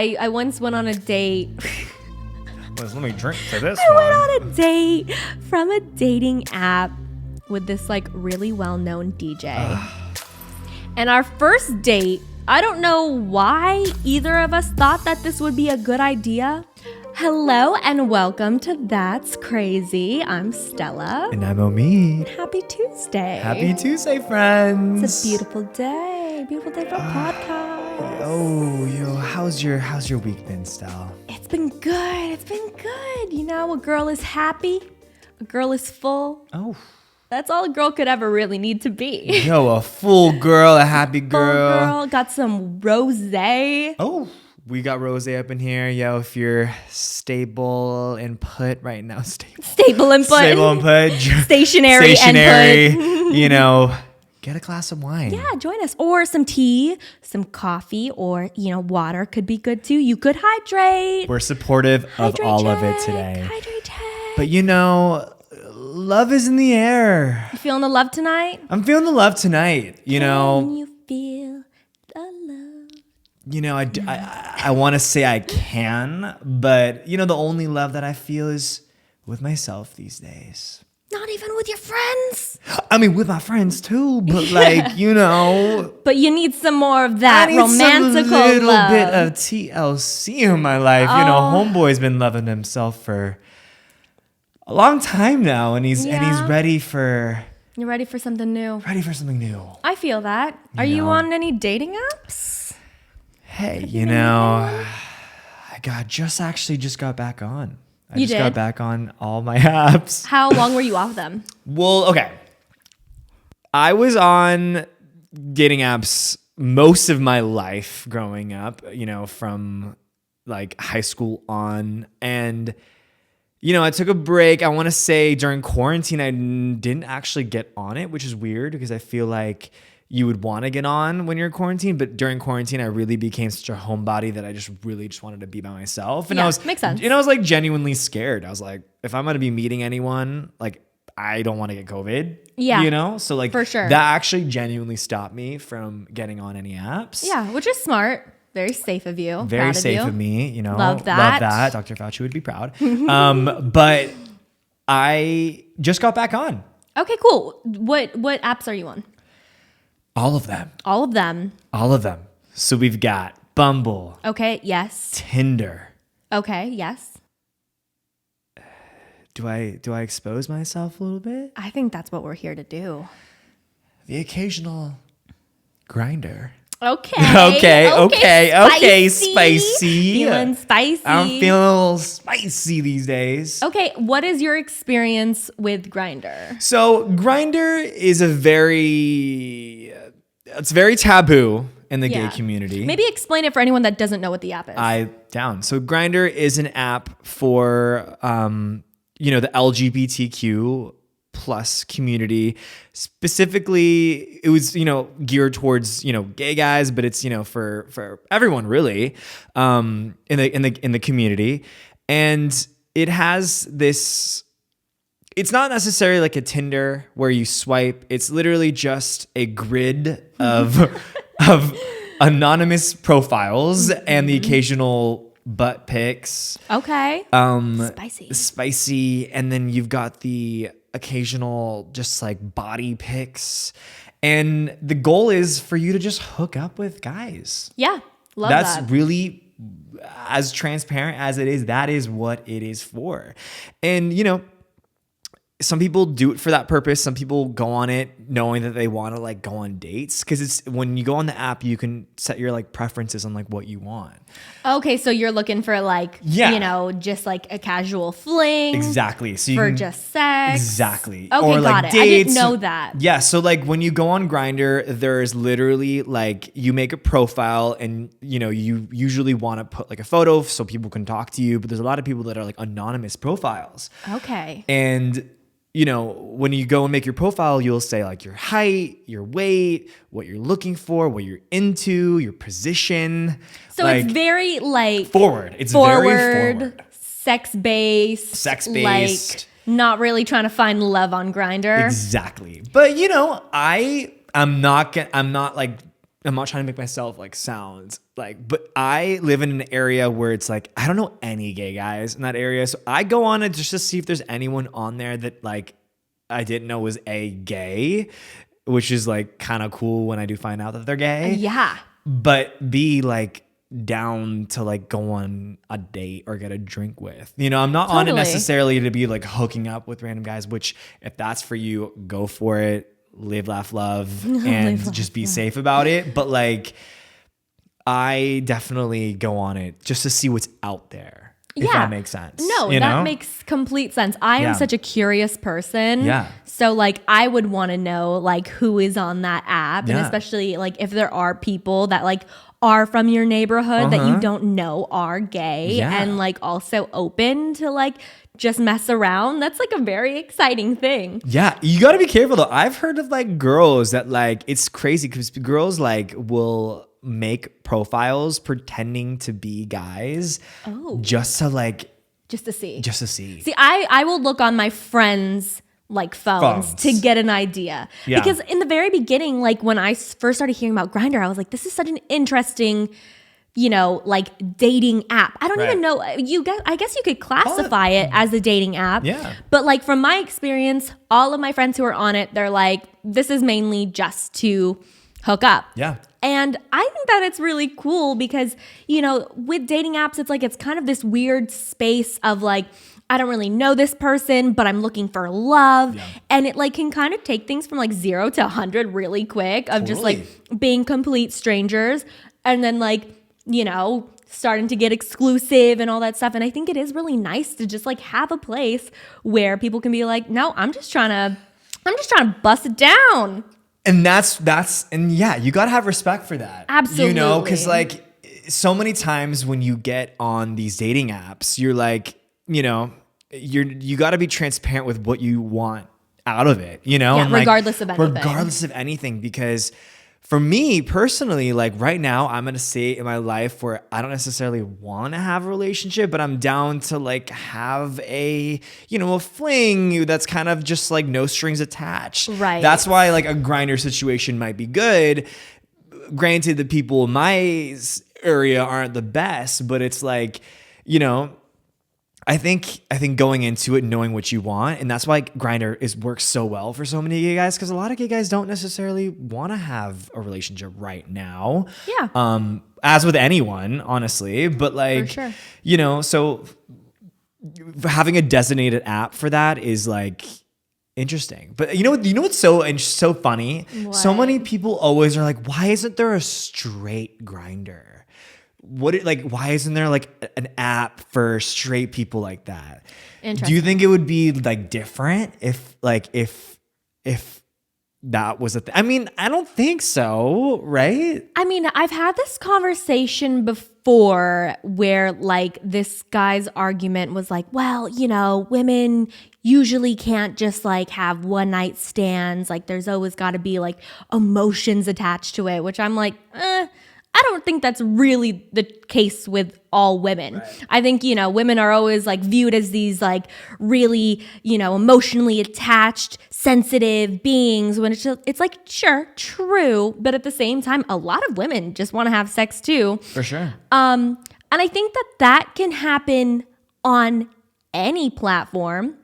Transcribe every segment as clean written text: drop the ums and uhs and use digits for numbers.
I once went on a date. Let me drink to this I one. went on a date from a dating app with this like really well-known DJ. And our first date, I don't know why either of us thought that this would be a good idea. Hello and welcome to That's Crazy. I'm Stella. And I'm Omid. Happy Tuesday. Happy Tuesday, friends. It's a beautiful day. Beautiful day for a podcast. Yo, how's your week been, Stella? It's been good. It's been good. You know, a girl is happy. A girl is full. Oh. That's all a girl could ever really need to be. Yo, a full girl, a happy girl. Full girl. Got some rosé. Oh, we got rosé up in here. Yo, if you're stable and put right now, Stable and put. Stationary and put. You know, get a glass of wine. Yeah, join us. Or some tea, some coffee, or, you know, water could be good too. You could hydrate. We're supportive of all of it today. Hydrate. But you know, love is in the air. You feeling the love tonight? I'm feeling the love tonight. You know. Can you feel the love? You know, I want to say I can, but you know, the only love that I feel is with myself these days. Not even with your friends? I mean, with my friends too, but like, you know. But you need some more of that romantical some little love. bit of TLC in my life. You know, homeboy's been loving himself for a long time now, and he's ready for. You're ready for something new. Ready for something new. I feel that. Are you on any dating apps? Hey, you know, I just got back on. I got back on all my apps. How long were you off them? Well, okay. I was on dating apps most of my life growing up, you know, from like high school on. And, you know, I took a break. I want to say during quarantine, I didn't actually get on it, which is weird because I feel like you would want to get on when you're in quarantine, but during quarantine, I really became such a homebody that I just wanted to be by myself. And makes sense. And I was like genuinely scared. I was like, if I'm going to be meeting anyone, like I don't want to get COVID. Yeah. You know? So like for sure. That actually genuinely stopped me from getting on any apps. Yeah, which is smart. Very safe of you. Very safe of me, you know. Love that. Dr. Fauci would be proud. But I just got back on. Okay, cool. What apps are you on? All of them. All of them. All of them. So we've got Bumble. Okay, yes. Tinder. Okay, yes. Do I expose myself a little bit? I think that's what we're here to do. The occasional Grindr. Okay. Spicy. Feeling spicy. I'm feeling a little spicy these days. Okay, what is your experience with Grindr? So Grindr is it's very taboo in the gay community. Maybe explain it for anyone that doesn't know what the app is. So Grindr is an app for, you know, the LGBTQ plus community. Specifically, it was, you know, geared towards, you know, gay guys, but it's, you know, for everyone really, in the community. And it has this, it's not necessarily like a Tinder where you swipe. It's literally just a grid of anonymous profiles and the occasional butt pics. Okay. Spicy. And then you've got the occasional just like body pics. And the goal is for you to just hook up with guys. Yeah. Love that. That's really as transparent as it is. That is what it is for. And, you know, some people do it for that purpose. Some people go on it knowing that they want to like go on dates, because it's when you go on the app, you can set your like preferences on like what you want. Okay, so you're looking for like, you know, just like a casual fling. Exactly. So for just sex. Exactly. Okay, or got like it. Dates. I didn't know that. Yeah. So like when you go on Grindr, there's literally like you make a profile and you know you usually want to put like a photo so people can talk to you, but there's a lot of people that are like anonymous profiles. Okay. And you know, when you go and make your profile, you'll say like your height, your weight, what you're looking for, what you're into, your position. So like, it's very like forward. It's very forward. Sex-based. Like not really trying to find love on Grindr. Exactly. But you know, I'm not trying to make myself like sound like, but I live in an area where it's like, I don't know any gay guys in that area. So I go on it just to see if there's anyone on there that like I didn't know was A, gay, which is like kind of cool when I do find out that they're gay. Yeah. But B, like down to like go on a date or get a drink with. You know, I'm not on it necessarily to be like hooking up with random guys, which if that's for you, go for it. Live, laugh, love, and just be safe about it. But like, I definitely go on it just to see what's out there. If that makes sense. No, that makes complete sense. I am such a curious person. Yeah. So like I would want to know like who is on that app. And especially like if there are people that like are from your neighborhood that you don't know are gay and like also open to like just mess around. That's like a very exciting thing. Yeah. You got to be careful though. I've heard of like girls that like, it's crazy because girls like will make profiles pretending to be guys just to see. See, I will look on my friends like phones to get an idea. Yeah. Because in the very beginning, like when I first started hearing about Grindr, I was like, this is such an interesting, you know, like dating app. I don't even know. I guess you could classify it as a dating app. Yeah. But like from my experience, all of my friends who are on it, they're like, this is mainly just to hook up. Yeah. And I think that it's really cool because, you know, with dating apps, it's like, it's kind of this weird space of like, I don't really know this person, but I'm looking for love. Yeah. And it like can kind of take things from like 0 to 100 really quick of just like being complete strangers and then like, you know, starting to get exclusive and all that stuff. And I think it is really nice to just like have a place where people can be like, no, I'm just trying to bust it down. And and yeah, you got to have respect for that. Absolutely. You know, because like so many times when you get on these dating apps, you're like, you know, you got to be transparent with what you want out of it, you know? Yeah, and regardless like, of anything. Regardless of anything, because for me personally, like right now, I'm in a state in my life where I don't necessarily want to have a relationship, but I'm down to like have a, you know, a fling that's kind of just like no strings attached. Right. That's why like a Grindr situation might be good. Granted, the people in my area aren't the best, but it's like, you know, I think going into it knowing what you want, and that's why Grindr works so well for so many gay guys, because a lot of gay guys don't necessarily want to have a relationship right now. Yeah. As with anyone, honestly, but like, for sure. You know, so having a designated app for that is like interesting. But you know what's so funny? What? So many people always are like, why isn't there a straight Grindr? Why isn't there like an app for straight people like that? Do you think it would be like different if that was a thing? I mean, I don't think so, right? I mean, I've had this conversation before where like this guy's argument was like, well, you know, women usually can't just like have one night stands. Like there's always got to be like emotions attached to it, which I'm like, I don't think that's really the case with all women. Right. I think, you know, women are always like viewed as these like really, you know, emotionally attached, sensitive beings when it's like, sure, true. But at the same time, a lot of women just want to have sex too. For sure. And I think that can happen on any platform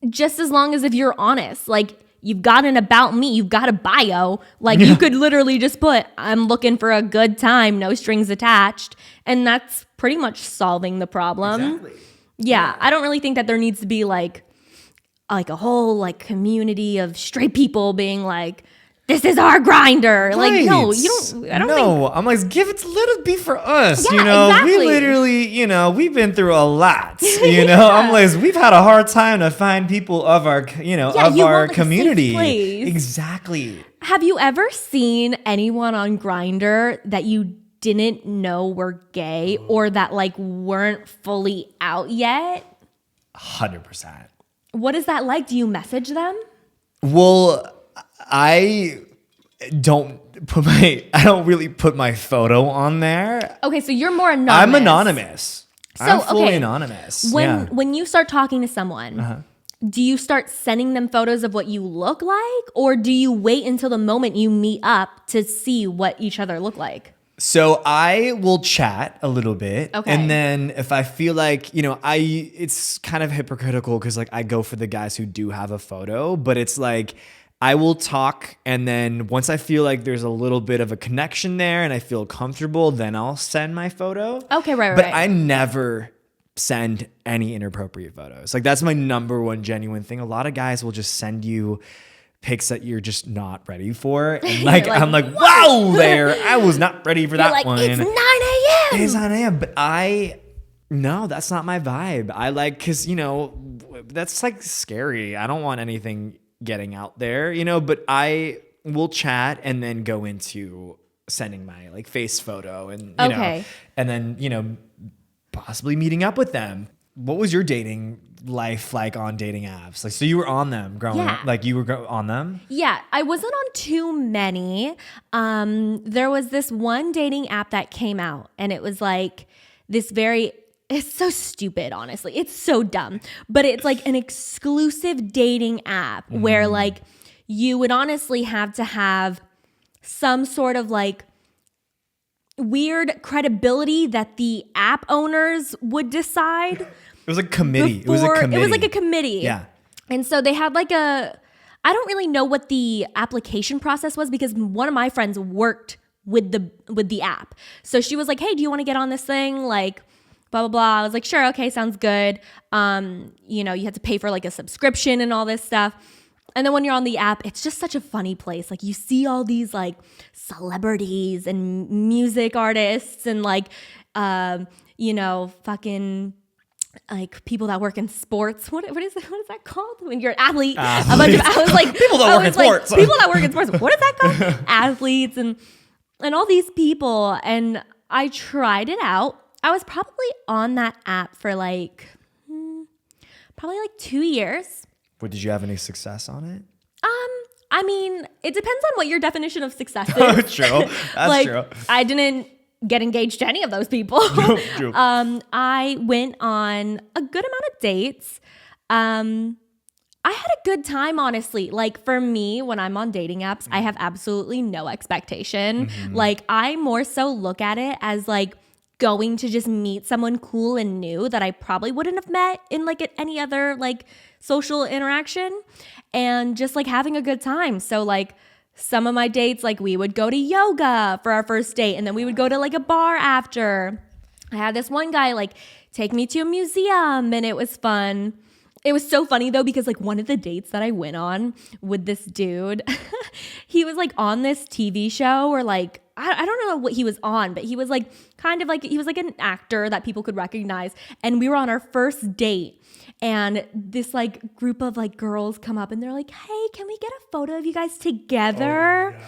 just as long as if you're honest. Like, you've got an about me, you've got a bio. Like you could literally just put, I'm looking for a good time, no strings attached. And that's pretty much solving the problem. Exactly. Yeah. I don't really think that there needs to be like a whole like community of straight people being like, this is our Grindr. Right. Like, no, you don't. I don't think. I'm like, let it be for us. Yeah, you know, exactly. We literally, you know, we've been through a lot. You know, I'm like, we've had a hard time to find people of our, you know, of our community. Exactly. Have you ever seen anyone on Grindr that you didn't know were gay or that like weren't fully out yet? 100%. What is that like? Do you message them? Well, I don't really put my photo on there. Okay, so you're more anonymous. I'm anonymous. I'm fully anonymous. When you start talking to someone, do you start sending them photos of what you look like, or do you wait until the moment you meet up to see what each other look like? So I will chat a little bit. Okay. And then if I feel like, it's kind of hypocritical because like I go for the guys who do have a photo, but it's like I will talk, and then once I feel like there's a little bit of a connection there and I feel comfortable, then I'll send my photo. Okay, right. But I never send any inappropriate photos. Like that's my number one genuine thing. A lot of guys will just send you pics that you're just not ready for. And like, I'm like, wow, there. I was not ready for that like, one. It's 9 a.m. It's 9 a.m. But no, that's not my vibe. I like, cause that's like scary. I don't want anything getting out there, but I will chat and then go into sending my like face photo and, and then, possibly meeting up with them. What was your dating life like on dating apps? Like, so you were on them growing up? Like you were on them? Yeah, I wasn't on too many. There was this one dating app that came out, and it was like this it's so stupid, honestly. It's so dumb. But it's like an exclusive dating app where like you would honestly have to have some sort of like weird credibility that the app owners would decide. It was a committee. It was like a committee. Yeah. And so they had like I don't really know what the application process was because one of my friends worked with the app. So she was like, hey, do you want to get on this thing? Like, blah, blah, blah. I was like, sure. Okay. Sounds good. You had to pay for like a subscription and all this stuff. And then when you're on the app, it's just such a funny place. Like you see all these like celebrities and music artists and like, fucking like people that work in sports. What is that called? When you're an athlete. A bunch of, I was like, people that work in sports. People that work in sports. What is that called? Athletes and all these people. And I tried it out. I was probably on that app for like, probably like 2 years. But did you have any success on it? I mean, it depends on what your definition of success is. Oh, true. That's true. I didn't get engaged to any of those people. True. I went on a good amount of dates. I had a good time, honestly. Like for me, when I'm on dating apps, I have absolutely no expectation. Like I more so look at it as like going to just meet someone cool and new that I probably wouldn't have met in like any other like social interaction, and just like having a good time. So like some of my dates, like we would go to yoga for our first date, and then we would go to like a bar after. I had this one guy like take me to a museum, and it was fun. It was so funny though, because like one of the dates that I went on with this dude, he was like on this TV show, or like, I don't know what he was on, but he was like kind of like, he was like an actor that people could recognize. And we were on our first date, and this like group of like girls come up and they're like, hey, can we get a photo of you guys together? Oh, no.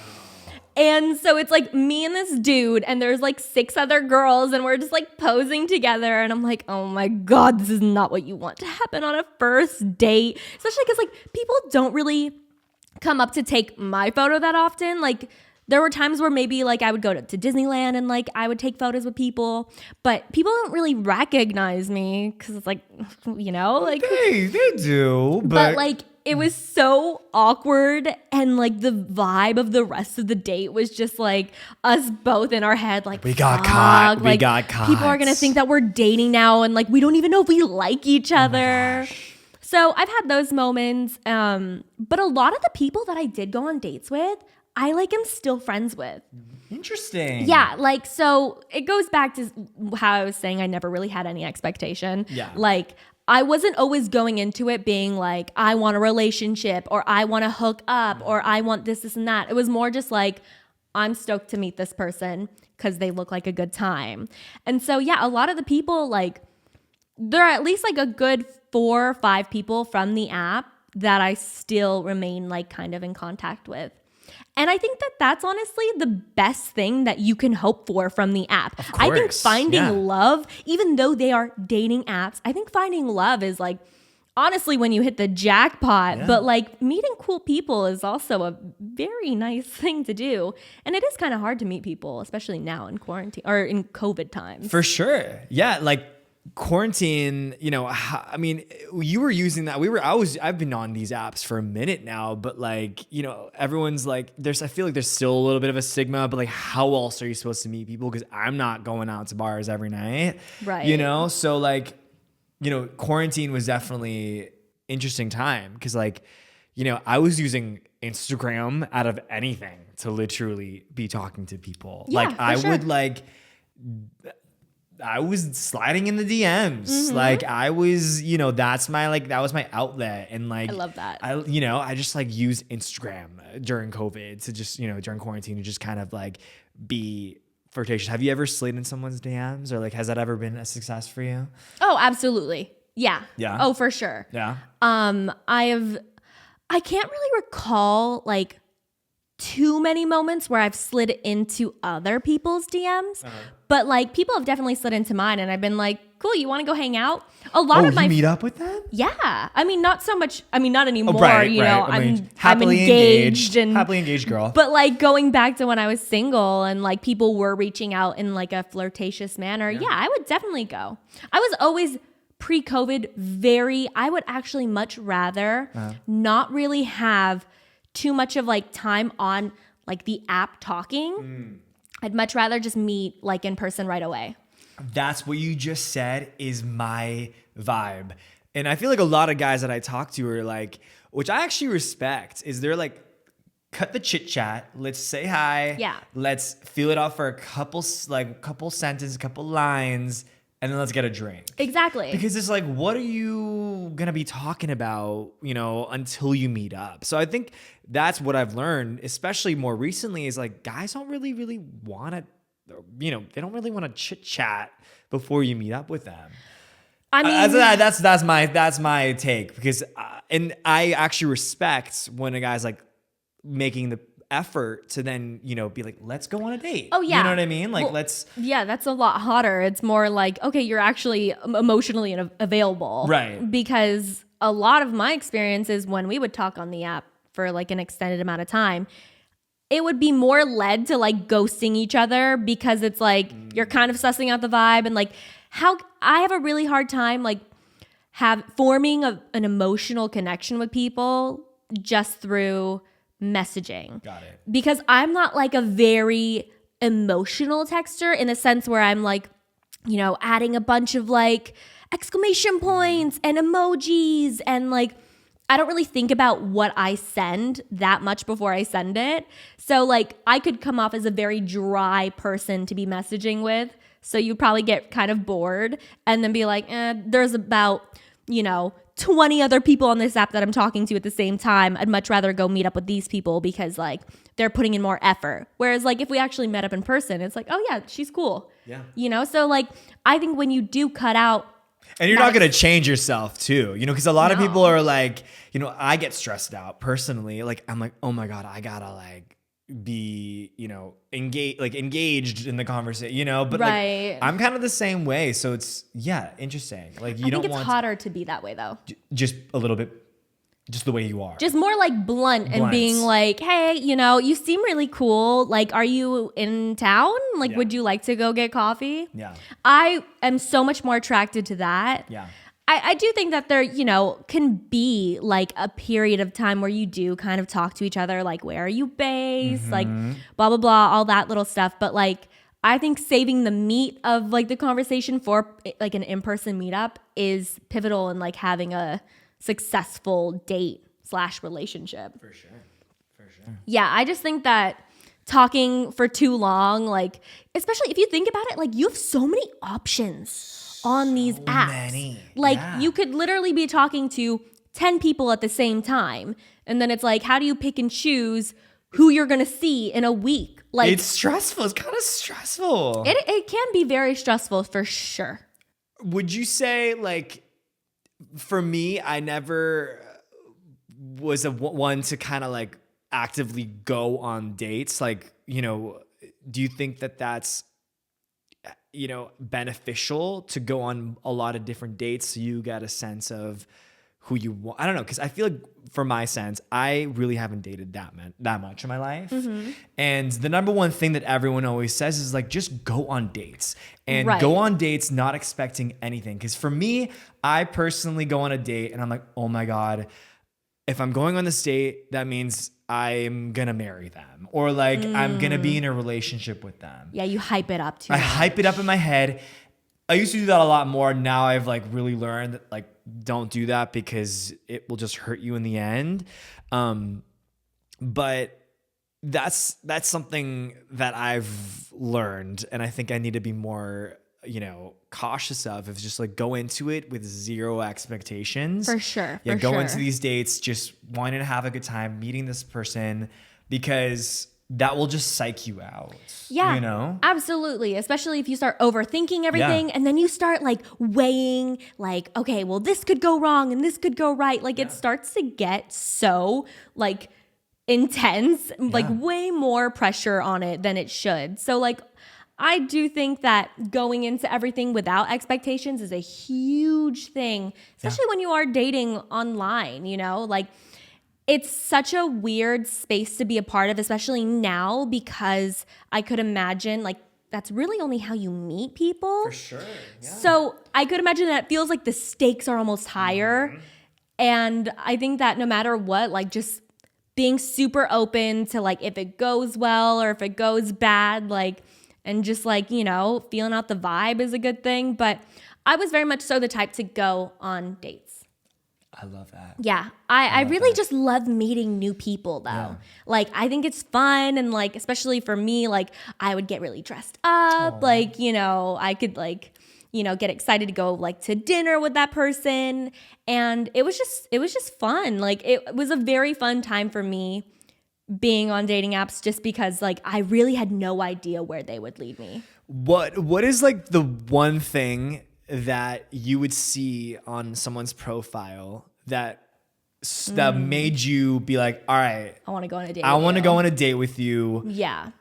And so it's like me and this dude, and there's like 6 other girls, and we're just like posing together. And I'm like, oh my God, this is not what you want to happen on a first date. Especially because like people don't really come up to take my photo that often. Like there were times where maybe like I would go to Disneyland and like I would take photos with people, but people don't really recognize me because it's like, like they do, but like it was so awkward, and like the vibe of the rest of the date was just like us both in our head, like we got caught. Like, we got caught. People are gonna think that we're dating now, and like we don't even know if we like each other. So I've had those moments, but a lot of the people that I did go on dates with, I like am still friends with. Interesting. Yeah, like so it goes back to how I was saying I never really had any expectation. Yeah. Like I wasn't always going into it being like, I want a relationship, or I want to hook up, or I want this, and that. It was more just like, I'm stoked to meet this person because they look like a good time. And so, yeah, a lot of the people, like, there are at least like a good 4 or 5 people from the app that I still remain like kind of in contact with. And I think that that's honestly the best thing that you can hope for from the app. Of course. I think finding love, even though they are dating apps, I think finding love is like, honestly, when you hit the jackpot. But like meeting cool people is also a very nice thing to do. And it is kind of hard to meet people, especially now in quarantine or in COVID times. For sure. Yeah. Like quarantine, I mean, you were using that. I've been on these apps for a minute now, but like, everyone's like, I feel like there's still a little bit of a stigma, but like, how else are you supposed to meet people? Because I'm not going out to bars every night, Right. So like, quarantine was definitely interesting time because like, I was using Instagram out of anything to literally be talking to people. Yeah, like I for sure. would like, I was sliding in the DMs. Like I was, that was my outlet. And like, I love that. I just like used Instagram during COVID to just, during quarantine to just kind of like be flirtatious. Have you ever slid in someone's DMs or like, has that ever been a success for you? Oh, absolutely. Yeah. Yeah. Oh, for sure. Yeah. I can't really recall like too many moments where I've slid into other people's DMs, but like people have definitely slid into mine and I've been like, cool, you want to go hang out? A lot of my you meet up with them? Yeah. I mean, not so much. I mean, not anymore. Right. I'm happily engaged and happily engaged girl. But like going back to when I was single and like people were reaching out in like a flirtatious manner. Yeah, I would definitely go. I was always pre-COVID I would actually much rather not really have too much of like time on like the app talking. I'd much rather just meet like in person right away. That's what you just said is my vibe. And I feel like a lot of guys that I talk to are like, which I actually respect, is they're like, cut the chit chat. Let's say hi. Yeah. Let's feel it out for a couple sentences, couple lines, and then let's get a drink. Exactly. Because it's like, what are you going to be talking about, until you meet up? So I think that's what I've learned, especially more recently, is like guys don't really want to, they don't really want to chit chat before you meet up with them. I mean, that's my take because, and I actually respect when a guy's like making the effort to then, be like, let's go on a date. Oh yeah. You know what I mean? Like, well, yeah, that's a lot hotter. It's more like, okay, you're actually emotionally available. Right. Because a lot of my experiences when we would talk on the app for like an extended amount of time, it would be more led to like ghosting each other because it's like, you're kind of sussing out the vibe and like how I have a really hard time like forming an emotional connection with people just through messaging. Got it. Because I'm not like a very emotional texter in the sense where I'm like, adding a bunch of like exclamation points and emojis and like I don't really think about what I send that much before I send it. So like I could come off as a very dry person to be messaging with. So you'd probably get kind of bored and then be like, there's about, 20 other people on this app that I'm talking to at the same time. I'd much rather go meet up with these people because like they're putting in more effort. Whereas like if we actually met up in person, it's like, oh yeah, she's cool. Yeah. So like I think when you do cut out, and you're not going to change yourself too, because a lot of people are like, I get stressed out personally. Like, I'm like, oh my God, I gotta like be, engaged in the conversation, but right. like, I'm kind of the same way. So it's, interesting. Like I think it's hotter to be that way though. Just a little bit, just the way you are. Just more like blunt and being like, hey, you seem really cool. Like, are you in town? Like, would you like to go get coffee? Yeah. I am so much more attracted to that. Yeah. I do think that there, can be like a period of time where you do kind of talk to each other, like, where are you based? Like, blah, blah, blah, all that little stuff. But like, I think saving the meat of like the conversation for like an in-person meetup is pivotal in like having a successful date/relationship. For sure. Yeah, I just think that talking for too long, like, especially if you think about it, like you have so many options on these apps. Like you could literally be talking to 10 people at the same time. And then it's like, how do you pick and choose who you're going to see in a week? Like it's stressful. It's kind of stressful. It can be very stressful for sure. Would you say like, for me, I never was one to kind of like actively go on dates. Like, do you think that that's, beneficial to go on a lot of different dates so you get a sense of who you want. I don't know, because I feel like for my sense, I really haven't dated that much in my life. And the number one thing that everyone always says is like, just go on dates and Right. go on dates not expecting anything. Because for me, I personally go on a date and I'm like, oh my God, if I'm going on this date, that means I'm gonna marry them, or like I'm gonna be in a relationship with them. Yeah, you hype it up too I much. hype it up in my head. I used to do that a lot more. Now I've like really learned that like don't do that because it will just hurt you in the end. But that's something that I've learned, and I think I need to be more, cautious of. Is just like go into it with zero expectations. For sure. Yeah, for go sure. into these dates just wanting to have a good time meeting this person, because that will just psych you out. Yeah, absolutely. Especially if you start overthinking everything and then you start like weighing like, okay, well, this could go wrong and this could go right. Like it starts to get so like intense, like way more pressure on it than it should. So like, I do think that going into everything without expectations is a huge thing, especially when you are dating online, like it's such a weird space to be a part of, especially now, because I could imagine like that's really only how you meet people. For sure. Yeah. So I could imagine that it feels like the stakes are almost higher. And I think that no matter what, like just being super open to like if it goes well or if it goes bad, like, and just like, feeling out the vibe is a good thing. But I was very much so the type to go on dates. I love that. Yeah. I really just love meeting new people though. Yeah. Like I think it's fun, and like especially for me, like I would get really dressed up. Like, I could like, get excited to go like to dinner with that person. And it was just fun. Like it was a very fun time for me being on dating apps, just because like I really had no idea where they would lead me. What is like the one thing that you would see on someone's profile that made you be like, all right, I want to go on a date. I want to go on a date with you, Yeah.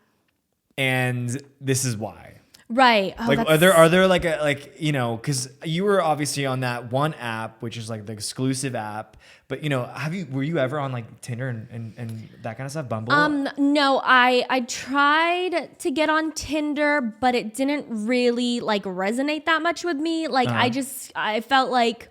and this is why. Right. Oh, Like, are there like because you were obviously on that one app, which is like the exclusive app, but were you ever on like Tinder and that kind of stuff, Bumble? No, I tried to get on Tinder, but it didn't really like resonate that much with me. Like I felt like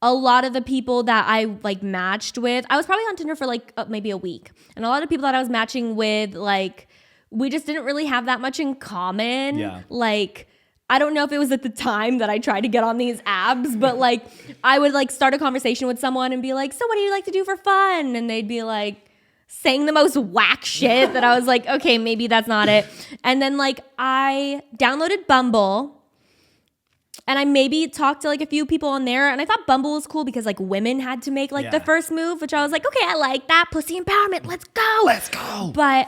a lot of the people that I like matched with, I was probably on Tinder for like maybe a week, and a lot of people that I was matching with, like, we just didn't really have that much in common. Yeah. Like, I don't know if it was at the time that I tried to get on these apps, but like I would like start a conversation with someone and be like, so what do you like to do for fun? And they'd be like saying the most whack shit that I was like, okay, maybe that's not it. And then like I downloaded Bumble, and I maybe talked to like a few people on there, and I thought Bumble was cool because like women had to make like the first move, which I was like, okay, I like that. Pussy empowerment. Let's go. Let's go. But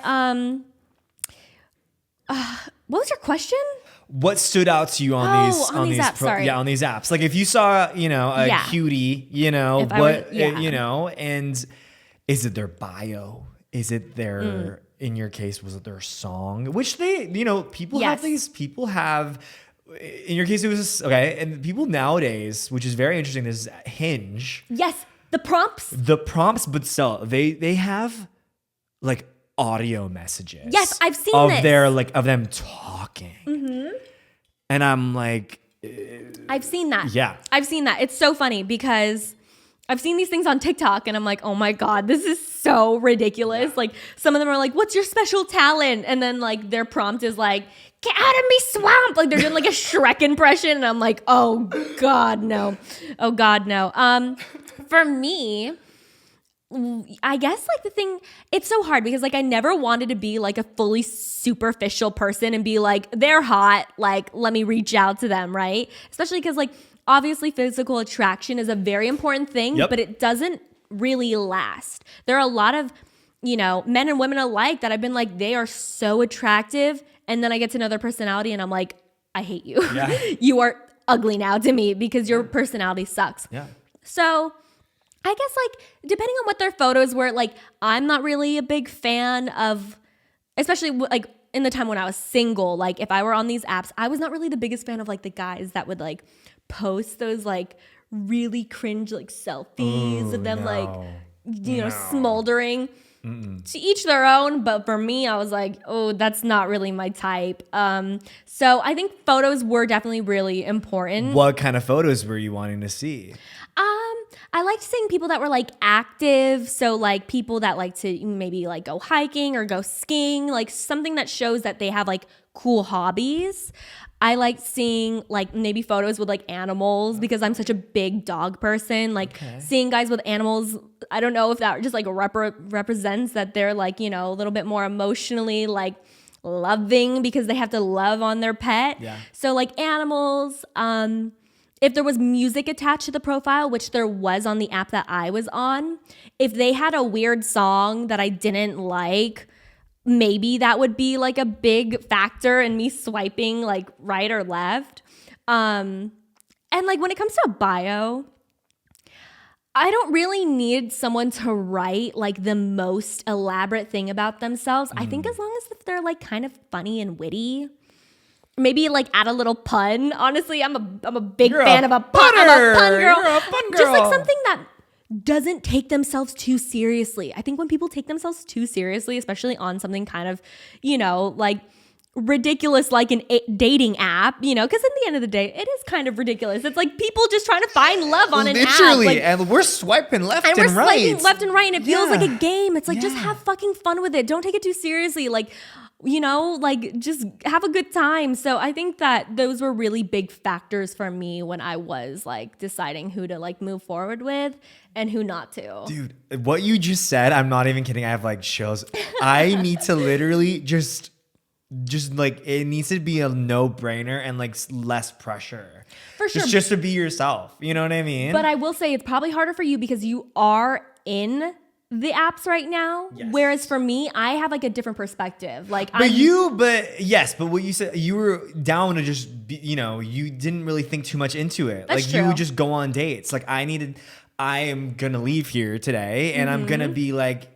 what was your question? What stood out to you on these apps, sorry. on these apps? Like if you saw, a cutie, and is it their bio? Is it their in your case, was it their song? Which they, people have these, people have, in your case, it was, okay. And people nowadays, which is very interesting, this is Hinge. Yes. The prompts. But still, they have like audio messages. Yes, I've seen of this. their like of them talking. Mm-hmm. And I'm like, I've seen that. Yeah. I've seen that. It's so funny because I've seen these things on TikTok and I'm like, oh my God, this is so ridiculous. Yeah. Like some of them are like, what's your special talent? And then like their prompt is like, get out of me, swamp. Like they're doing like a Shrek impression. And I'm like, oh God, no. Oh God, no. For me, I guess like the thing, it's so hard because like I never wanted to be like a fully superficial person and be like, they're hot, like let me reach out to them, right? Especially because like obviously physical attraction is a very important thing, but it doesn't really last. There are a lot of, men and women alike that I've been like, they are so attractive, and then I get to know their personality and I'm like, I hate you. Yeah. You are ugly now to me because your personality sucks. Yeah. So I guess like depending on what their photos were, like I'm not really a big fan of, especially like in the time when I was single, like if I were on these apps, I was not really the biggest fan of like the guys that would like post those like really cringe like selfies of them like, No. smoldering. To each their own, but for me, I was like, oh, that's not really my type. So I think photos were definitely really important. What kind of photos were you wanting to see? I liked seeing people that were like active. So like people that like to maybe like go hiking or go skiing, like something that shows that they have like cool hobbies. I like seeing like maybe photos with like animals because I'm such a big dog person. Like seeing guys with animals, I don't know if that just like represents that they're like, a little bit more emotionally like loving because they have to love on their pet. Yeah. So like animals, if there was music attached to the profile, which there was on the app that I was on, if they had a weird song that I didn't like, maybe that would be like a big factor in me swiping like right or left. And like when it comes to a bio, I don't really need someone to write like the most elaborate thing about themselves. I think as long as if they're like kind of funny and witty, maybe like add a little pun. Honestly, I'm a big fan of a pun. I'm a pun girl. You're a pun girl. Just like something that doesn't take themselves too seriously. I think when people take themselves too seriously, especially on something kind of, like ridiculous, like an dating app, because at the end of the day, it is kind of ridiculous. It's like people just trying to find love on an app. Literally, like, and we're swiping left and, we're right. swiping left and right, and it feels like a game. It's like, just Yeah. have fucking fun with it. Don't take it too seriously. Like, like just have a good time. So I think that those were really big factors for me when I was like deciding who to like move forward with and who not to. Dude, what you just said, I'm not even kidding. I have like chills. I need to literally just like, it needs to be a no-brainer and like less pressure. For sure. Just to be yourself. You know what I mean? But I will say it's probably harder for you because you are in the apps right now. Yes. Whereas for me, I have like a different perspective. Like, but what you said, you were down to just be, you didn't really think too much into it. That's like true. You would just go on dates. Like I am going to leave here today and I'm going to be like,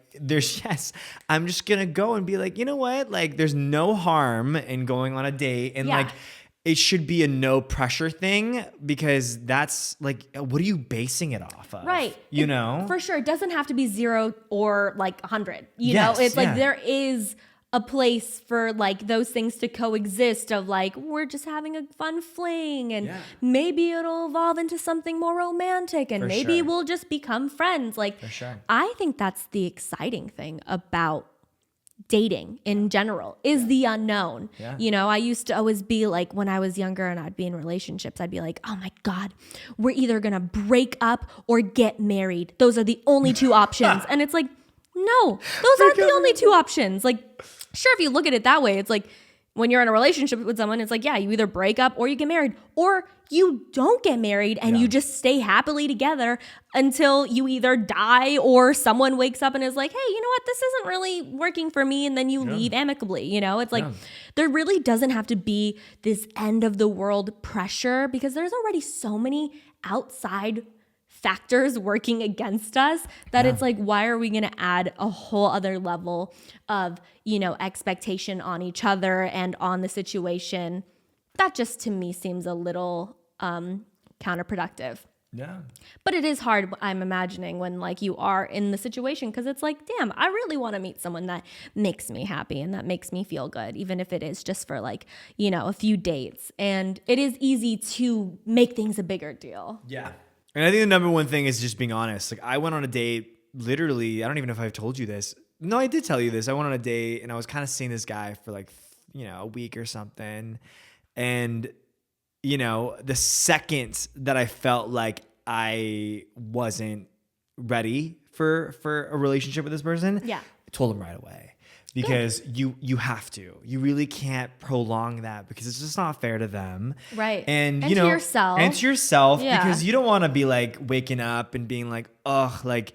I'm just going to go and be like, you know what? Like there's no harm in going on a date and like, it should be a no pressure thing because that's like, what are you basing it off of? Right. For sure. It doesn't have to be 0 or like 100. It's like there is a place for like those things to coexist of like, we're just having a fun fling and maybe it'll evolve into something more romantic and maybe we'll just become friends. Like, for sure. I think that's the exciting thing about dating in general is the unknown. I used to always be like, when I was younger and I'd be in relationships, I'd be like, oh my God, we're either gonna break up or get married. Those are the only two options. And it's like, no, those aren't the only two options. Like, sure, if you look at it that way, it's like when you're in a relationship with someone, it's like, yeah, you either break up or you get married, or you don't get married and you just stay happily together until you either die or someone wakes up and is like, hey, you know what? This isn't really working for me. And then you leave amicably. It's like, there really doesn't have to be this end of the world pressure because there's already so many outside factors working against us that it's like, why are we going to add a whole other level of, expectation on each other and on the situation? That just to me seems a little counterproductive. Yeah. But it is hard, I'm imagining, when like you are in the situation because it's like, damn, I really want to meet someone that makes me happy and that makes me feel good, even if it is just for like, a few dates. And it is easy to make things a bigger deal. Yeah. And I think the number one thing is just being honest. Like I went on a date, literally, I don't even know if I've told you this. No, I did tell you this. I went on a date and I was kind of seeing this guy for like, a week or something. And, the second that I felt like I wasn't ready for a relationship with this person, I told him right away. Because you have to. You really can't prolong that because it's just not fair to them. Right. And to yourself. And to yourself because you don't want to be like waking up and being like, like,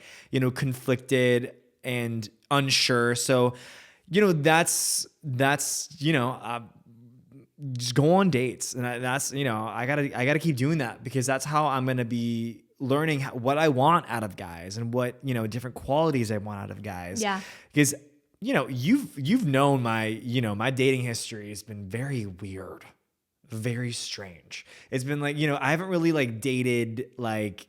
conflicted and unsure. So, that's just go on dates. And that's, I gotta keep doing that because that's how I'm going to be learning what I want out of guys and what, different qualities I want out of guys. Yeah. Because you've known my dating history has been very weird. very strange. It's been like, I haven't really like dated like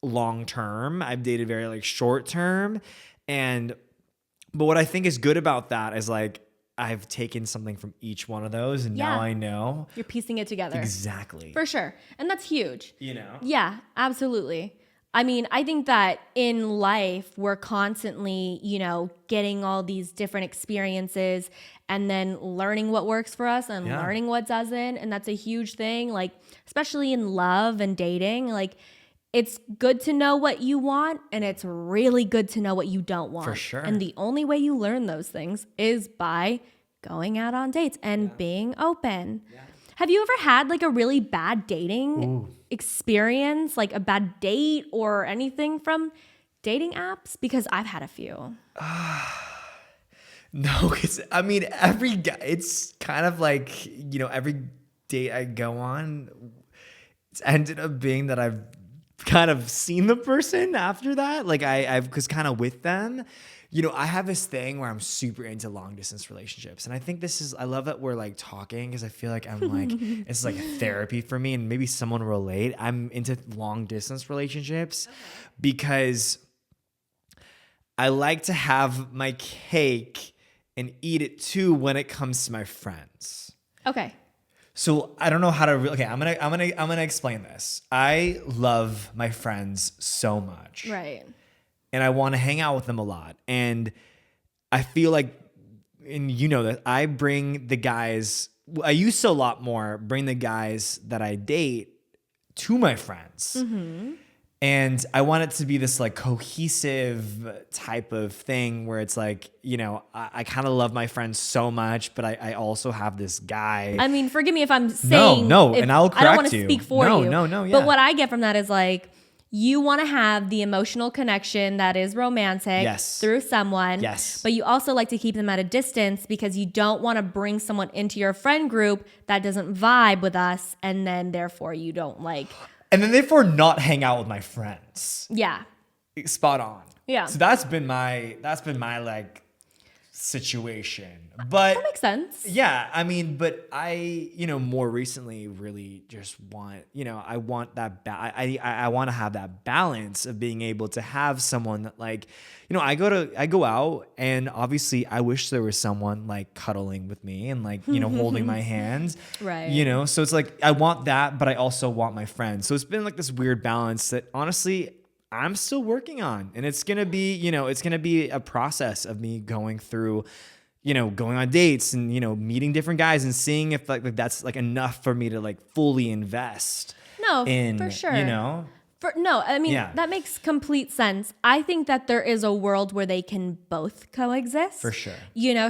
long term. I've dated very like short term. But what I think is good about that is like I've taken something from each one of those and now I know. You're piecing it together. Exactly. For sure. And that's huge. Yeah, absolutely. I mean, I think that in life, we're constantly, getting all these different experiences and then learning what works for us and learning what doesn't. And that's a huge thing, like, especially in love and dating. Like, it's good to know what you want and it's really good to know what you don't want. For sure. And the only way you learn those things is by going out on dates and being open. Yeah. Have you ever had like a really bad dating experience, like a bad date or anything from dating apps? Because I've had a few. No, because I mean, it's kind of like, every date I go on, it's ended up being that I've kind of seen the person after that. Like I've was kind of with them. I have this thing where I'm super into long distance relationships. And I think I love that we're like talking because I feel like I'm like, it's like a therapy for me and maybe someone will relate. I'm into long distance relationships because I like to have my cake and eat it too when it comes to my friends. Okay. So I don't know how to. Okay, I'm gonna explain this. I love my friends so much, right? And I want to hang out with them a lot. And I feel like, and that I bring the guys. I used to a lot more bring the guys that I date to my friends. Mm-hmm. And I want it to be this like cohesive type of thing where it's like, I kind of love my friends so much, but I also have this guy. I mean, forgive me if I'm saying no, and I'll correct you. I don't want to speak for you. No, yeah. But what I get from that is like, you want to have the emotional connection that is romantic through someone. Yes. But you also like to keep them at a distance because you don't want to bring someone into your friend group that doesn't vibe with us. And then therefore you don't like... And then therefore not hang out with my friends. Yeah. Spot on. Yeah. So that's been my like situation. But that makes sense. Yeah. I mean, but I, more recently really just want, I want that, I want to have that balance of being able to have someone that like, I go out and obviously I wish there was someone like cuddling with me and like, holding my hands. Right. So it's like, I want that, but I also want my friends. So it's been like this weird balance that honestly, I'm still working on. And it's going to be, it's going to be a process of me going through, going on dates and, meeting different guys and seeing if like that's like enough for me to like fully invest. No, in, for sure. That makes complete sense. I think that there is a world where they can both coexist. For sure.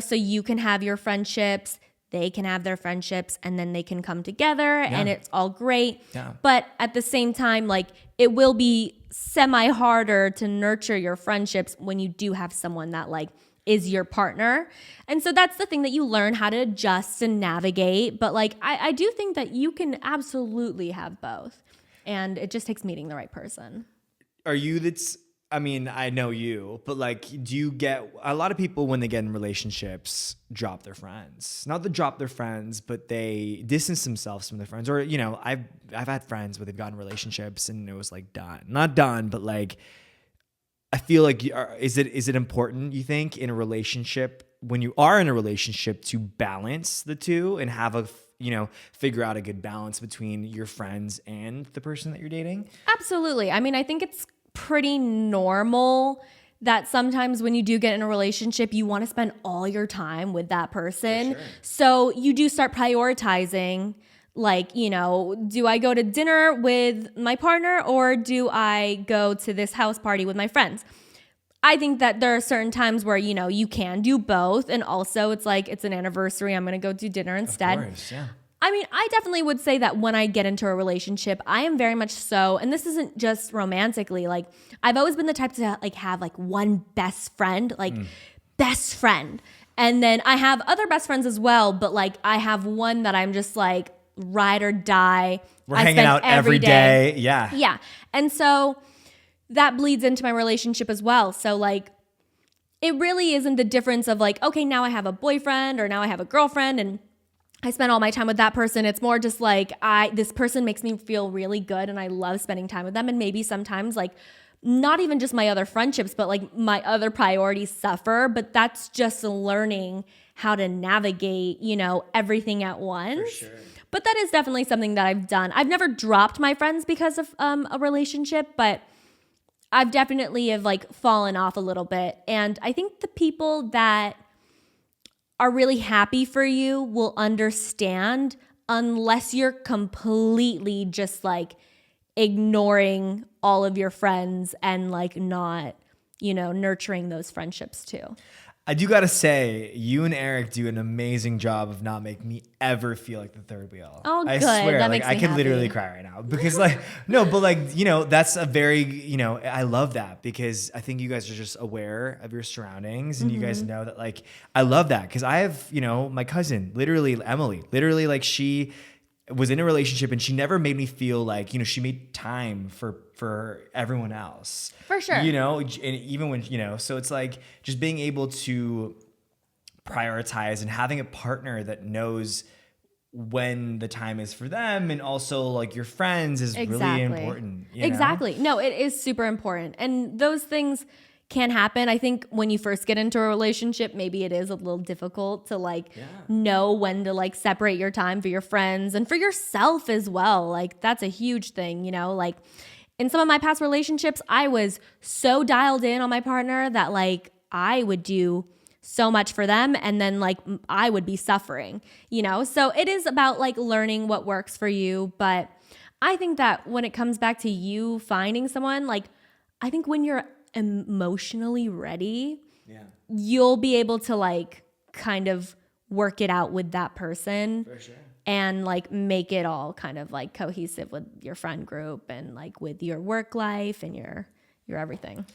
So you can have your friendships, they can have their friendships, and then they can come together and it's all great. Yeah. But at the same time, like it will be semi-harder to nurture your friendships when you do have someone that like is your partner. And so that's the thing that you learn how to adjust and navigate. But like, I do think that you can absolutely have both. And it just takes meeting the right person. I know you, but like, do you get a lot of people when they get in relationships drop their friends? Not to drop their friends, but they distance themselves from their friends. Or, I've had friends where they've gotten relationships and it was like done. Not done, but like, I feel like, is it important, you think, in a relationship, when you are in a relationship, to balance the two and have figure out a good balance between your friends and the person that you're dating? Absolutely. I mean, I think it's pretty normal that sometimes when you do get in a relationship, you want to spend all your time with that person. Sure. So you do start prioritizing, like, do I go to dinner with my partner or do I go to this house party with my friends? I think that there are certain times where, you can do both. And also it's like, it's an anniversary, I'm going to go do dinner instead. Of course, yeah. I mean, I definitely would say that when I get into a relationship, I am very much so, and this isn't just romantically, like I've always been the type to like have like one best friend, best friend. And then I have other best friends as well, but like I have one that I'm just like ride or die. We're hanging out every day. Yeah. Yeah. And so that bleeds into my relationship as well. So like, it really isn't the difference of like, okay, now I have a boyfriend or now I have a girlfriend and I spend all my time with that person. It's more just like this person makes me feel really good and I love spending time with them. And maybe sometimes like not even just my other friendships, but like my other priorities suffer. But that's just learning how to navigate, everything at once. For sure. But that is definitely something that I've done. I've never dropped my friends because of a relationship, but I've definitely have like fallen off a little bit. And I think the people that are really happy for you will understand unless you're completely just like ignoring all of your friends and like not, nurturing those friendships too. I do gotta say, you and Eric do an amazing job of not making me ever feel like the third wheel. Oh, I good. swear, That like makes me I could happy. literally cry right now because, like, no, but like, that's a very, I love that because I think you guys are just aware of your surroundings and you guys know that, like, I love that because I have, my cousin, literally Emily, literally like she was in a relationship and she never made me feel like, she made time for everyone else. For sure. And even when, so it's like just being able to prioritize and having a partner that knows when the time is for them and also like your friends is really important. Exactly. No, it is super important. And those things can happen. I think when you first get into a relationship, maybe it is a little difficult to like know when to like separate your time for your friends and for yourself as well. Like that's a huge thing, like in some of my past relationships, I was so dialed in on my partner that like I would do so much for them and then like I would be suffering, So it is about like learning what works for you. But I think that when it comes back to you finding someone, like I think when you're emotionally ready, you'll be able to like kind of work it out with that person. For sure. And like make it all kind of like cohesive with your friend group and like with your work life and your everything.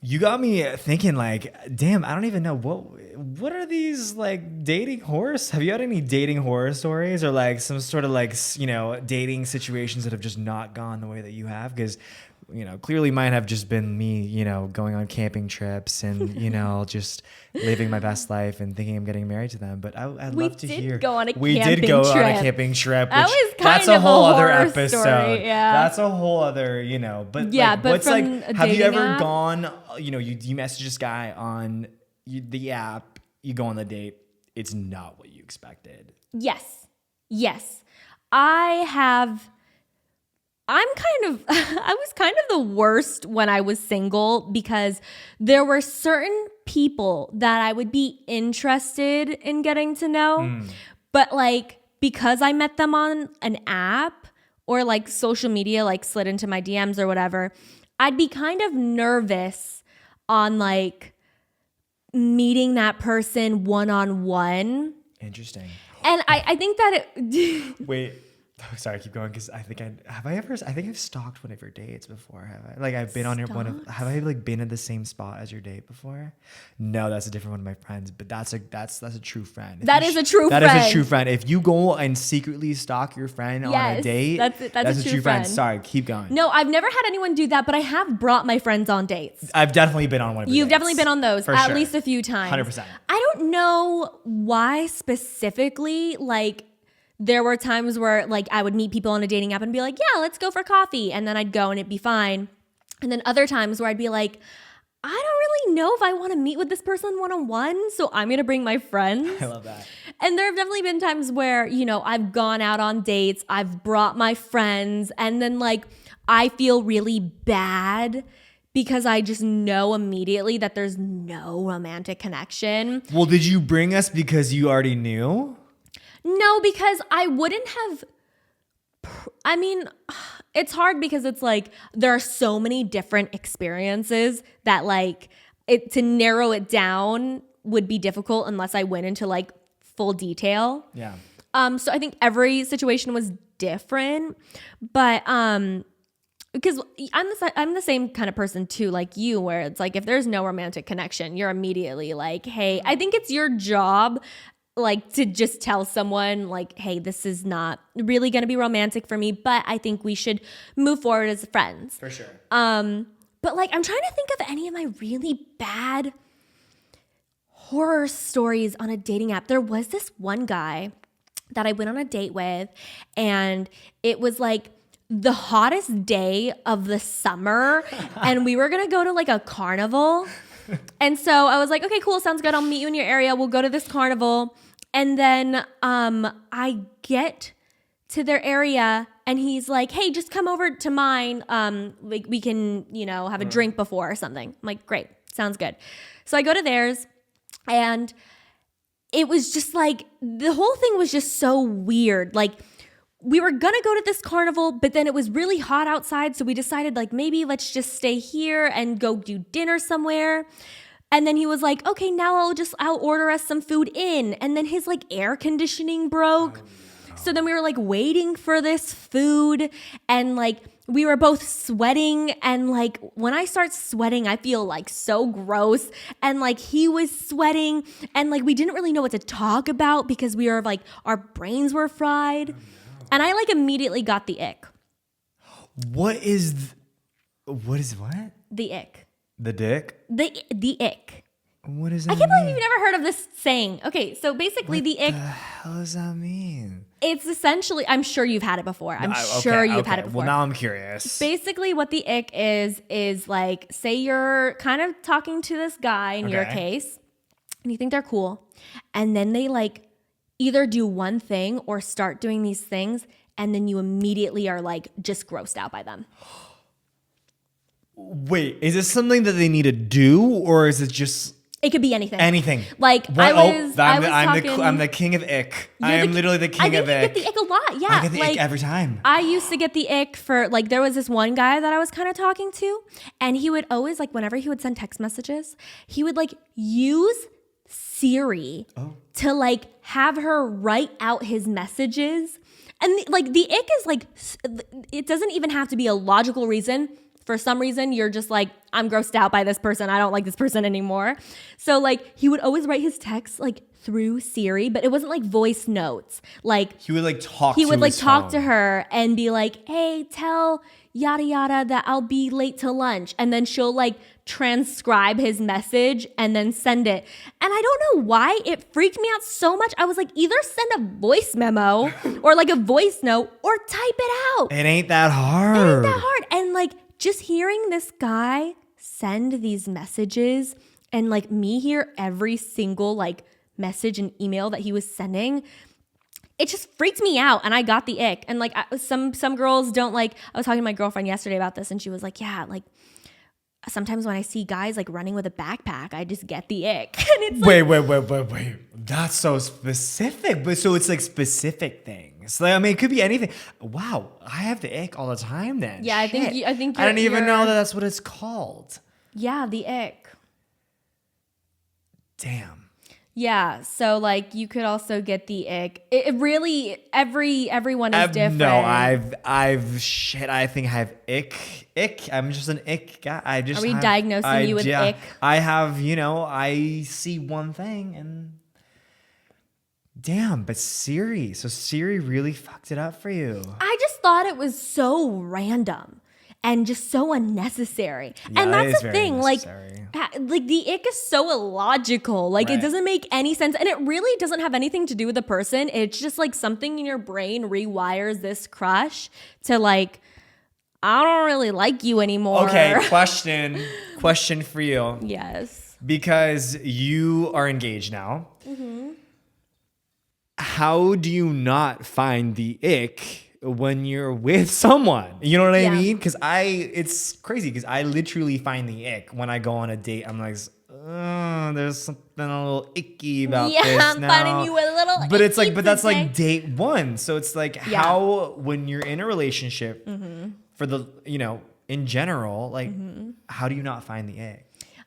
You got me thinking like, damn, I don't even know what are these like dating horrors? Have you had any dating horror stories or like some sort of like, dating situations that have just not gone the way that you have? Because clearly mine have just been me, going on camping trips and, just living my best life and thinking I'm getting married to them. But I'd love to hear. We did go on a camping trip. That was that's kind a of whole a other horror episode. story, yeah. That's a whole other, but yeah, like, but what's from like, a have you dating ever app? gone, you message this guy on the app, you go on the date, it's not what you expected. Yes. I was kind of the worst when I was single because there were certain people that I would be interested in getting to know. But like, because I met them on an app or like social media, like slid into my DMs or whatever, I'd be kind of nervous on like meeting that person one-on-one. Interesting. And I think that Wait. Oh, sorry, keep going because I think I've stalked one of your dates before. Have I? Like I've been on have I like been at the same spot as your date before? No, that's a different one of my friends, but that's a true friend. That is a true friend. That is a true friend. If you go and secretly stalk your friend on a date, that's a true friend. Sorry, keep going. No, I've never had anyone do that, but I have brought my friends on dates. I've definitely been on one of your You've dates. definitely been on those For at sure. least a few times. 100%. I don't know why specifically, like there were times where like I would meet people on a dating app and be like, yeah, let's go for coffee. And then I'd go and it'd be fine. And then other times where I'd be like, I don't really know if I want to meet with this person one-on-one, so I'm going to bring my friends. I love that. And there have definitely been times where, I've gone out on dates, I've brought my friends, and then like I feel really bad because I just know immediately that there's no romantic connection. Well, did you bring us because you already knew? No, because I wouldn't have. I mean, it's hard because it's like there are so many different experiences that like to narrow it down would be difficult unless I went into like full detail. Yeah. So I think every situation was different, but because I'm the same kind of person too, like you, where it's like if there's no romantic connection, you're immediately like, hey, I think it's your job like to just tell someone like, hey, this is not really going to be romantic for me, but I think we should move forward as friends. For sure. But like, I'm trying to think of any of my really bad horror stories on a dating app. There was this one guy that I went on a date with, and it was like the hottest day of the summer, and we were gonna go to like a carnival. And so I was like, okay, cool, sounds good. I'll meet you in your area. We'll go to this carnival. And then I get to their area, and he's like, hey, just come over to mine. Like we can, have a drink before or something. I'm like, great, sounds good. So I go to theirs, and it was just like, the whole thing was just so weird. Like, we were gonna go to this carnival, but then it was really hot outside. So we decided like, maybe let's just stay here and go do dinner somewhere. And then he was like, okay, now I'll order us some food in. And then his like air conditioning broke. So then we were like waiting for this food, and like we were both sweating, and like when I start sweating, I feel like so gross, and like he was sweating, and like we didn't really know what to talk about because we were like, our brains were fried. And I like immediately got the ick. What is what? The ick. The dick? The ick. What is that? I can't believe you've never heard of this saying. Okay, so basically the ick. What the hell does that mean? It's essentially, I'm sure you've had it before. I'm sure you've had it before. Well, now I'm curious. Basically what the ick is like, say you're kind of talking to this guy in your case, and you think they're cool, and then they like either do one thing or start doing these things, and then you immediately are like just grossed out by them. Wait, is this something that they need to do, or is it just... It could be anything. Anything. Like I'm the king of ick. I am literally the king of ick. I think you get the ick a lot. Yeah. I get the ick every time. I used to get the ick for like, there was this one guy that I was kind of talking to, and he would always like, whenever he would send text messages, he would like use Siri to like have her write out his messages. And like the ick is like, it doesn't even have to be a logical reason. For some reason, you're just like, I'm grossed out by this person. I don't like this person anymore. So like he would always write his texts like through Siri, but it wasn't like voice notes. Like he would like talk to her and be like, hey, tell yada yada that I'll be late to lunch. And then she'll like transcribe his message and then send it. And I don't know why it freaked me out so much. I was like, either send a voice memo or like a voice note or type it out. It ain't that hard. And like, just hearing this guy send these messages and like me hear every single like message and email that he was sending, it just freaked me out, and I got the ick. And like some girls don't like, I was talking to my girlfriend yesterday about this, and she was like, yeah, like sometimes when I see guys like running with a backpack, I just get the ick. And it's like, wait. That's so specific. But so it's like specific things. Like, I mean, it could be anything. Wow, I have the ick all the time then. Yeah, Shit. I think I didn't even know that that's what it's called. Yeah, the ick. Damn. Yeah, so like you could also get the ick. It really everyone is different. No, I think I have ick. I'm just an ick guy. Are we diagnosing you with ick? I have, I see one thing and damn, but Siri. So Siri really fucked it up for you. I just thought it was so random and just so unnecessary. Yeah, and that's the thing, like the ick is so illogical. Like It doesn't make any sense, and it really doesn't have anything to do with the person. It's just like something in your brain rewires this crush to like, I don't really like you anymore. Okay, question for you. Yes. Because you are engaged now. Mm-hmm. How do you not find the ick when you're with someone? You know what I mean? Because it's crazy because I literally find the ick when I go on a date. I'm like, there's something a little icky about this now. Yeah, I'm finding you a little But it's like, icky but that's today. like date one. So it's like how, when you're in a relationship for the, in general, like how do you not find the ick?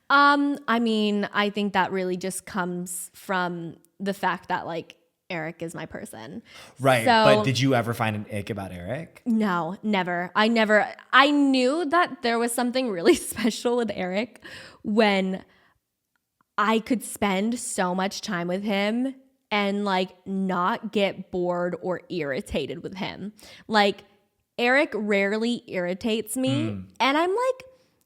I mean, I think that really just comes from the fact that like Eric is my person. Right. So, but did you ever find an ick about Eric? No, never. I knew that there was something really special with Eric when I could spend so much time with him and like not get bored or irritated with him. Like Eric rarely irritates me, and I'm like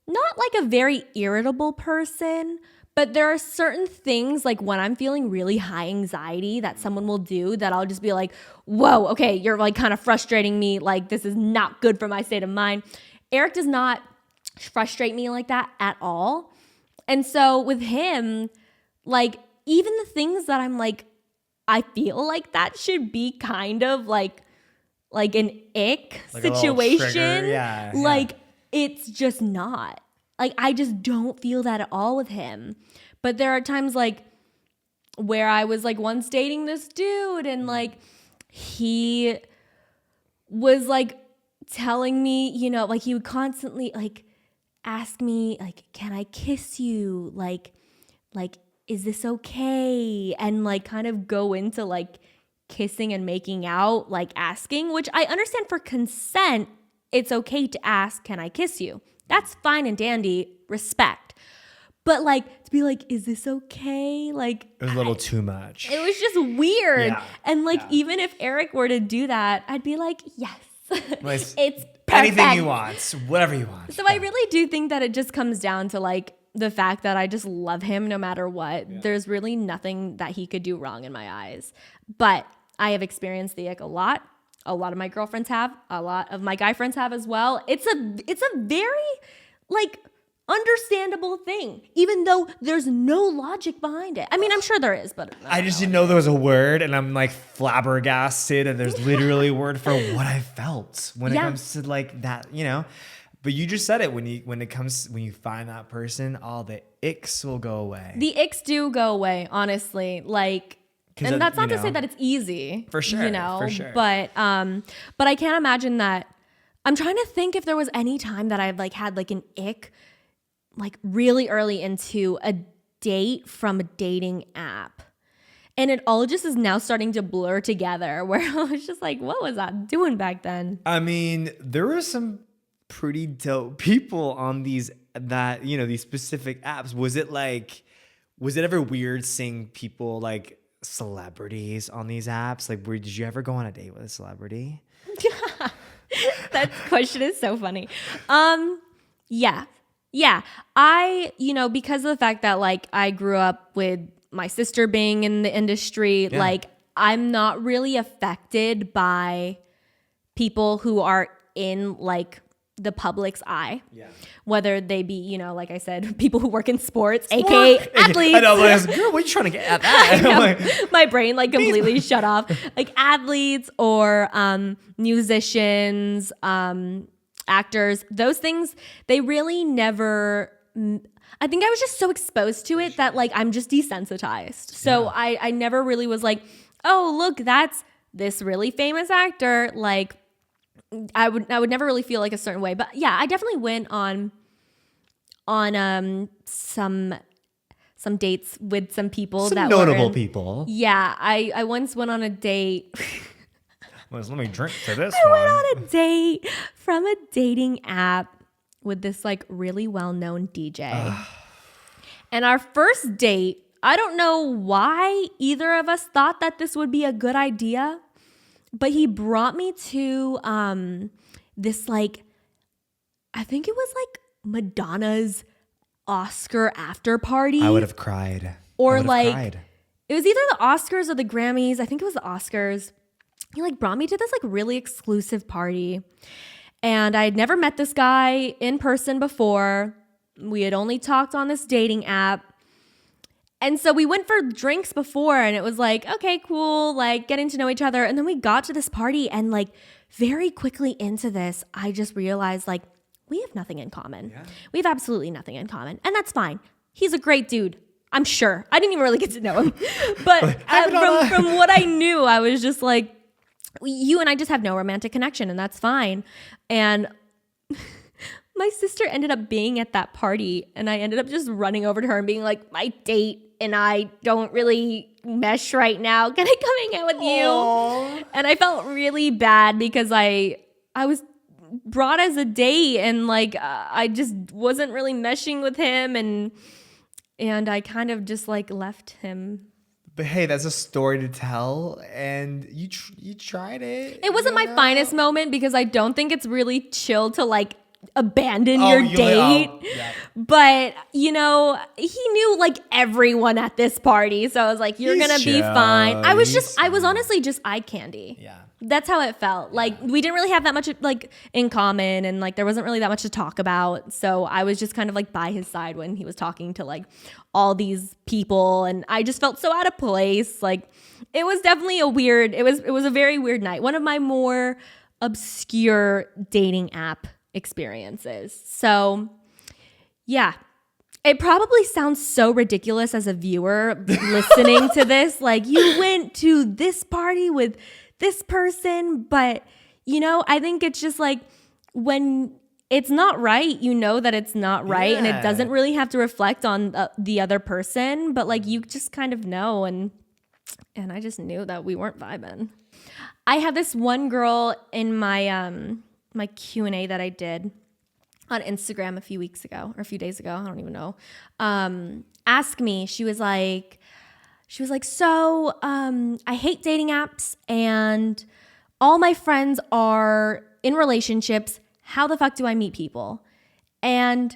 not like a very irritable person, But there are certain things, like when I'm feeling really high anxiety, that someone will do that I'll just be like, whoa, okay, you're like kind of frustrating me. Like, this is not good for my state of mind. Eric does not frustrate me like that at all. And so with him, like, even the things that I'm like, I feel like that should be kind of like an ick Like situation. Yeah. Like, it's just not. Like, I just don't feel that at all with him. But there are times like where I was like once dating this dude and like he was like telling me, you know, like he would constantly like ask me like, can I kiss you? Like, is this okay? And like kind of go into like kissing and making out, like asking, which I understand for consent, it's okay to ask, can I kiss you? That's fine and dandy, respect. But like to be like, is this okay? Like It was a little too much. It was just weird. Yeah. And like even if Eric were to do that, I'd be like, yes. It's It's perfect. anything you want, whatever you want. So I really do think that it just comes down to like the fact that I just love him no matter what. Yeah. There's really nothing that he could do wrong in my eyes. But I have experienced the ick a lot. A lot of my girlfriends have. A lot of my guy friends have as well. It's a very like understandable thing, even though there's no logic behind it. I mean, I'm sure there is, but I just didn't know there was a word, and I'm like flabbergasted, and there's literally a word for what I felt when it comes to like that, you know. But you just said it when you find that person, all the icks will go away. The icks do go away, honestly. Like, and that's not to say that it's easy, for sure, you know. For sure. But I can't imagine that. I'm trying to think if there was any time that I've like had like an ick, like really early into a date from a dating app. And it all just is now starting to blur together where I was just like, what was I doing back then? I mean, there were some pretty dope people on these specific apps. Was it ever weird seeing people like celebrities on these apps? Like, did you ever go on a date with a celebrity? That question is so funny. Yeah. I, because of the fact that like I grew up with my sister being in the industry, like I'm not really affected by people who are in like the public's eye. Yeah. Whether they be, like I said, people who work in sports, aka athletes. I know, like, girl, what are you trying to get at that? My brain like completely shut off. Like athletes or musicians, actors, those things, they really never, I think I was just so exposed to it that like I'm just desensitized. So I never really was like, oh, look, that's this really famous actor. Like I would never really feel like a certain way. But yeah, I definitely went on some dates with some people some that notable were people. Yeah, I once went on a date. Let me drink to this I one. went on a date from a dating app with this like really well-known DJ. And our first date, I don't know why either of us thought that this would be a good idea, but he brought me to this like, I think it was like Madonna's Oscar after party. I would have cried. Or like, it was either the Oscars or the Grammys. I think it was the Oscars. He like brought me to this like really exclusive party. And I had never met this guy in person before. We had only talked on this dating app. And so we went for drinks before and it was like, okay, cool, like getting to know each other. And then we got to this party and like very quickly into this, I just realized like we have nothing in common. Yeah. We have absolutely nothing in common. And that's fine. He's a great dude. I'm sure. I didn't even really get to know him. But from what I knew, I was just like, you and I just have no romantic connection and that's fine. And my sister ended up being at that party and I ended up just running over to her and being like, my date and I don't really mesh right now. Can I come hang out with you? Aww. And I felt really bad because I was brought as a date and like I just wasn't really meshing with him and I kind of just like left him. But hey, that's a story to tell, and you tried it. It wasn't my finest moment because I don't think it's really chill to like abandon your date. But, you know, he knew like everyone at this party. So I was like, you're going to be fine. I was honestly just eye candy. Yeah. That's how it felt. Like we didn't really have that much like in common, and like there wasn't really that much to talk about. So I was just kind of like by his side when he was talking to like all these people, and I just felt so out of place. Like it was definitely it was a very weird night. One of my more obscure dating app experiences. So yeah, it probably sounds so ridiculous as a viewer listening to this. Like, you went to this party with this person, but you know, I think it's just like when it's not right, you know that it's not right, and it doesn't really have to reflect on the other person, but like you just kind of know, and I just knew that we weren't vibing. I had this one girl in my my Q&A that I did on Instagram a few days ago, I don't even know, ask me, she was like, so I hate dating apps and all my friends are in relationships. How the fuck do I meet people? And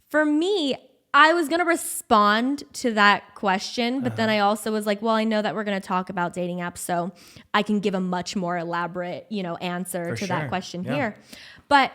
for me, I was going to respond to that question, but then I also was like, well, I know that we're going to talk about dating apps, so I can give a much more elaborate, you know, answer to that question here. But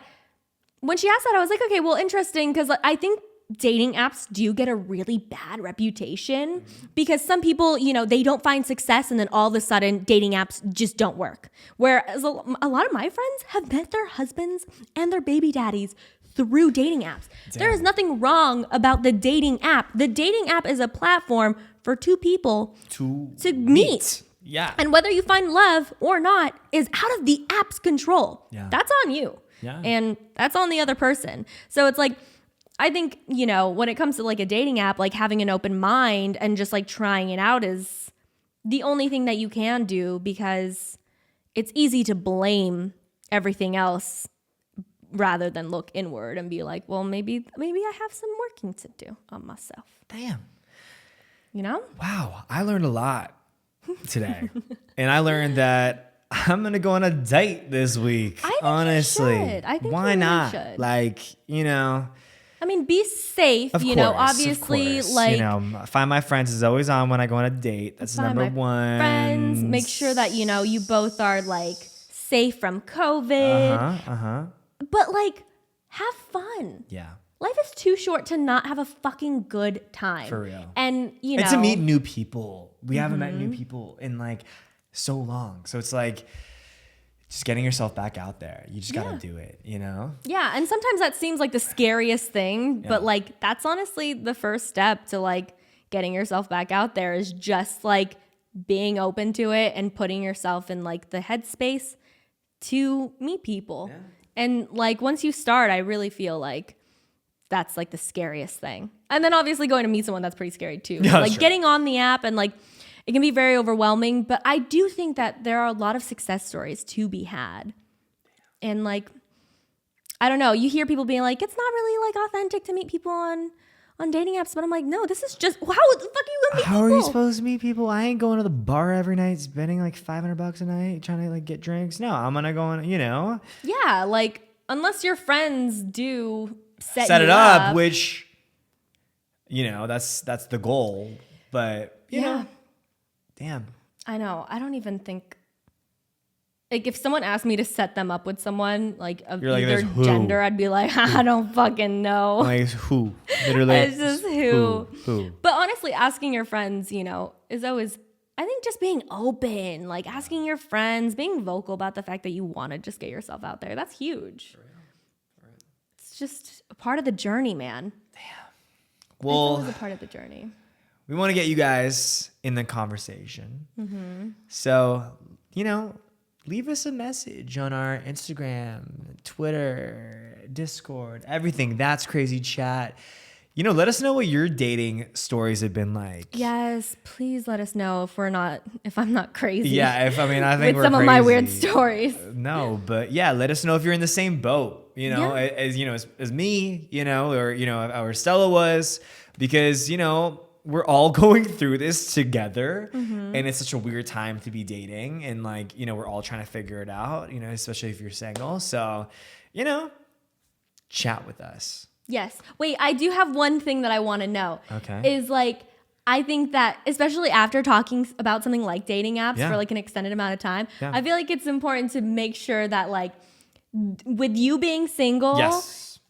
when she asked that, I was like, okay, well, interesting, because I think dating apps do get a really bad reputation because some people, you know, they don't find success and then all of a sudden dating apps just don't work. Whereas a lot of my friends have met their husbands and their baby daddies through dating apps. Damn. There is nothing wrong about the dating app. The dating app is a platform for two people to meet. Yeah. And whether you find love or not is out of the app's control. Yeah. That's on you. Yeah. And that's on the other person. So it's like, I think, you know, when it comes to like a dating app, like having an open mind and just like trying it out is the only thing that you can do, because it's easy to blame everything else rather than look inward and be like, well, maybe I have some working to do on myself. Damn. You know? Wow. I learned a lot today. And I learned that I'm going to go on a date this week. Honestly. You should. I think why you not? Should. Like, you know. I mean, be safe, of course, obviously, like, you know, Find My Friends is always on when I go on a date. That's number one. Friends, make sure that, you know, you both are like safe from COVID. But like, have fun. Yeah. Life is too short to not have a fucking good time. For real. And, you know. And to meet new people. We haven't met new people in like so long. So it's like, just getting yourself back out there. You just got to do it, you know? Yeah. And sometimes that seems like the scariest thing, but like, that's honestly the first step to like getting yourself back out there, is just like being open to it and putting yourself in like the headspace to meet people. Yeah. And like, once you start, I really feel like that's like the scariest thing. And then obviously going to meet someone, that's pretty scary too. Yeah, like getting on the app and like, it can be very overwhelming, but I do think that there are a lot of success stories to be had. And like, I don't know, you hear people being like, it's not really like authentic to meet people on dating apps, but I'm like, no, this is just, how the fuck are you gonna meet people? How are you supposed to meet people? I ain't going to the bar every night spending like $500 a night trying to like get drinks. No, I'm gonna go on, you know? Yeah, like, unless your friends do set it up, which, you know, that's the goal. But, you know. Damn. I know. I don't even think, like, if someone asked me to set them up with someone like of either gender, I'd be like, I don't fucking know. Like, who? Literally. It's just who. But honestly, asking your friends, you know, is always, I think, just being open, like asking your friends, being vocal about the fact that you want to just get yourself out there. That's huge. For real. It's just a part of the journey, man. Damn. Well, it's a part of the journey. We want to get you guys in the conversation. So, you know, leave us a message on our Instagram, Twitter, Discord, everything. That's Crazy Chat. You know, let us know what your dating stories have been like. Yes, please let us know if I'm not crazy. Yeah, I think with we're some crazy. of my weird stories. No, but yeah, let us know if you're in the same boat, you know, as you know, as me, you know, or you know, or Stella was, because you know, we're all going through this together, and it's such a weird time to be dating, and like, you know, we're all trying to figure it out, you know, especially if you're single. So, you know, chat with us. Yes. Wait, I do have one thing that I want to know. Okay. Is like, I think that especially after talking about something like dating apps for like an extended amount of time, I feel like it's important to make sure that like with you being single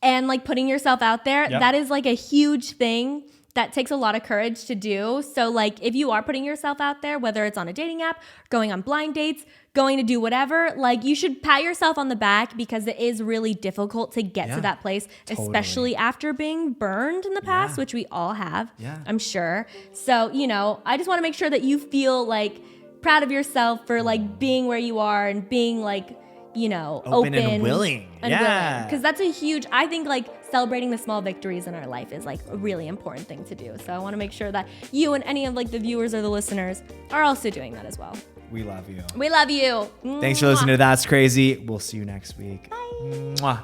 and like putting yourself out there, that is like a huge thing that takes a lot of courage to do. So like if you are putting yourself out there, whether it's on a dating app, going on blind dates, going to do whatever, like you should pat yourself on the back because it is really difficult to get to that place, especially after being burned in the past, which we all have, I'm sure. So, you know, I just want to make sure that you feel like proud of yourself for like being where you are and being like, you know, open and willing. Because that's a huge, I think like celebrating the small victories in our life is like a really important thing to do. So I want to make sure that you and any of like the viewers or the listeners are also doing that as well. We love you. We love you. Thanks for listening to That's Crazy. We'll see you next week. Bye. Mwah.